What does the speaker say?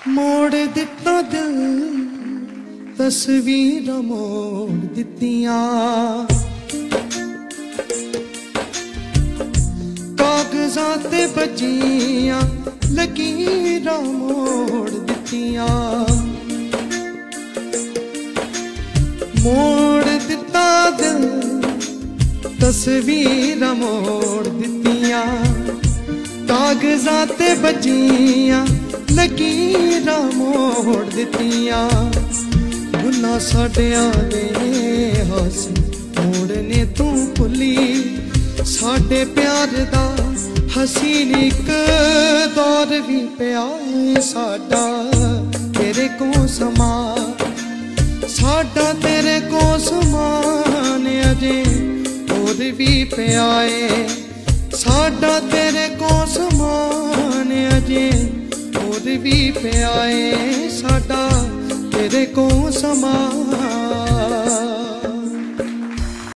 मोड़ दिता दिल तस्वीर मोड़ दितियां कागजां ते बजियां लकीरां मोड़ दितियां मोड़ दिता दिल तस्वीर मोड़ दितियां कागजां ते बजियां लकीरां मोड़ दितियां गुनाह साडियां दे हासे मोड़ने तू भुली साडे प्यार दा हसीन इक दौर भी पिया साडा तेरे को समा साडा तेरे को समान अजे और भी पिया साडा तेरे को समान अजे और भी पिया साडा तेरे को समान